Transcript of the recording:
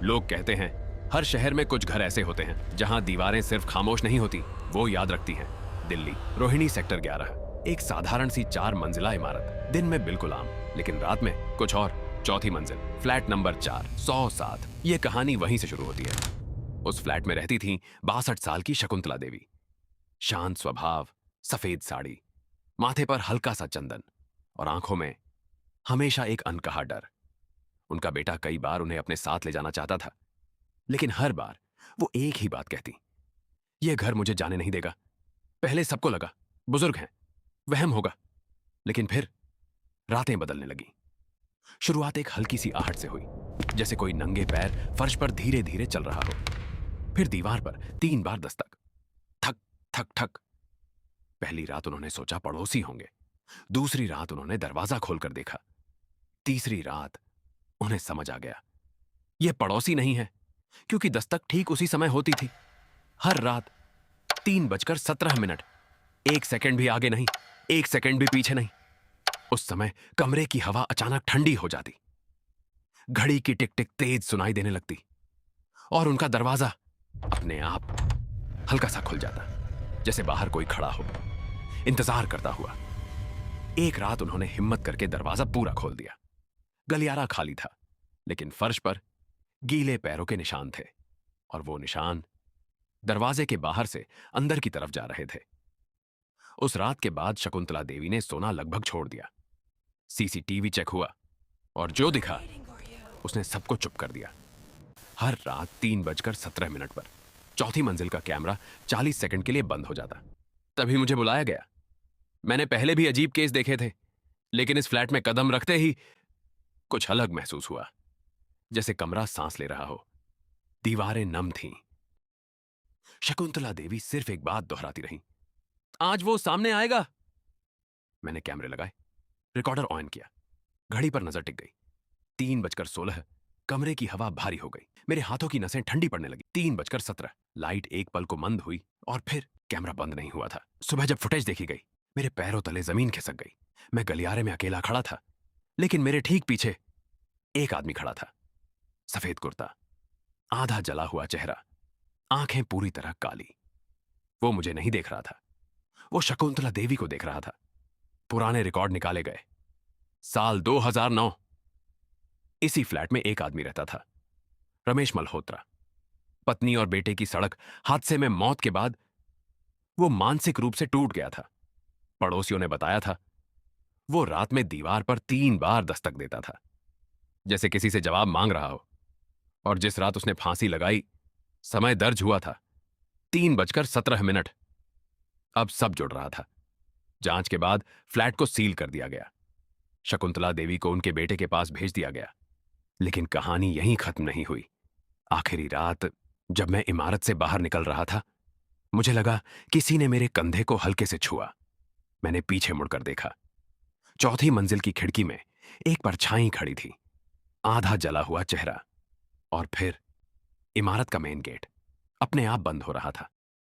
लोग कहते हैं हर शहर में कुछ घर ऐसे होते हैं जहां दीवारें सिर्फ खामोश नहीं होती, वो याद रखती हैं। दिल्ली, रोहिणी सेक्टर 11। एक साधारण सी 4 मंजिला इमारत, दिन में बिल्कुल आम, लेकिन रात में कुछ और। चौथी मंजिल, फ्लैट नंबर 4, 107। ये कहानी वहीं से शुरू होती है। उस फ्लैट में रहती थी 62 साल की शकुंतला देवी। शांत स्वभाव, सफेद साड़ी, माथे पर हल्का सा चंदन और आंखों में हमेशा एक अनकहा डर। उनका बेटा कई बार उन्हें अपने साथ ले जाना चाहता था, लेकिन हर बार वो एक ही बात कहती, यह घर मुझे जाने नहीं देगा। पहले सबको लगा बुजुर्ग हैं, वहम होगा, लेकिन फिर रातें बदलने लगी। शुरुआत एक हल्की सी आहट से हुई, जैसे कोई नंगे पैर फर्श पर धीरे धीरे चल रहा हो। फिर दीवार पर 3 बार दस्तक, ठक ठक ठक। पहली रात उन्होंने सोचा पड़ोसी होंगे, दूसरी रात उन्होंने दरवाजा खोलकर देखा, तीसरी रात उन्हें समझ आ गया यह पड़ोसी नहीं है, क्योंकि दस्तक ठीक उसी समय होती थी। हर रात 3:17। 1 सेकंड भी आगे नहीं, 1 सेकंड भी पीछे नहीं। उस समय कमरे की हवा अचानक ठंडी हो जाती, घड़ी की टिक टिक तेज सुनाई देने लगती और उनका दरवाजा अपने आप हल्का सा खुल जाता, जैसे बाहर कोई खड़ा हो, इंतजार करता हुआ। एक रात उन्होंने हिम्मत करके दरवाजा पूरा खोल दिया। गलियारा खाली था, लेकिन फर्श पर गीले पैरों के निशान थे, और वो निशान दरवाजे के बाहर से अंदर की तरफ जा रहे थे। उस रात के बाद शकुंतला देवी ने सोना लगभग छोड़ दिया। सीसीटीवी चेक हुआ और जो दिखा उसने सबको चुप कर दिया। हर रात 3:17 पर चौथी मंजिल का कैमरा 40 सेकंड के लिए बंद हो जाता। तभी मुझे बुलाया गया। मैंने पहले भी अजीब केस देखे थे, लेकिन इस फ्लैट में कदम रखते ही कुछ अलग महसूस हुआ, जैसे कमरा सांस ले रहा हो। दीवारें नम थीं। शकुंतला देवी सिर्फ एक बात दोहराती रहीं, आज वो सामने आएगा। मैंने कैमरे लगाए, रिकॉर्डर ऑन किया, घड़ी पर नजर टिक गई। 3:16। कमरे की हवा भारी हो गई, मेरे हाथों की नसें ठंडी पड़ने लगी। 3:17। लाइट एक पल को मंद हुई और फिर कैमरा बंद नहीं हुआ था। सुबह जब फुटेज देखी गई, मेरे पैरों तले जमीन खिसक गई। मैं गलियारे में अकेला खड़ा था, लेकिन मेरे ठीक पीछे एक आदमी खड़ा था। सफेद कुर्ता, आधा जला हुआ चेहरा, आंखें पूरी तरह काली। वो मुझे नहीं देख रहा था, वो शकुंतला देवी को देख रहा था। पुराने रिकॉर्ड निकाले गए। साल 2009। इसी फ्लैट में एक आदमी रहता था, रमेश मल्होत्रा। पत्नी और बेटे की सड़क हादसे में मौत के बाद वो मानसिक रूप से टूट गया था। पड़ोसियों ने बताया था वो रात में दीवार पर 3 बार दस्तक देता था, जैसे किसी से जवाब मांग रहा हो। और जिस रात उसने फांसी लगाई, समय दर्ज हुआ था 3:17। अब सब जुड़ रहा था। जांच के बाद फ्लैट को सील कर दिया गया। शकुंतला देवी को उनके बेटे के पास भेज दिया गया। लेकिन कहानी यहीं खत्म नहीं हुई। आखिरी रात जब मैं इमारत से बाहर निकल रहा था, मुझे लगा किसी ने मेरे कंधे को हल्के से छुआ। मैंने पीछे मुड़कर देखा। चौथी मंजिल की खिड़की में एक परछाई खड़ी थी, आधा जला हुआ चेहरा। और फिर इमारत का मेन गेट अपने आप बंद हो रहा था।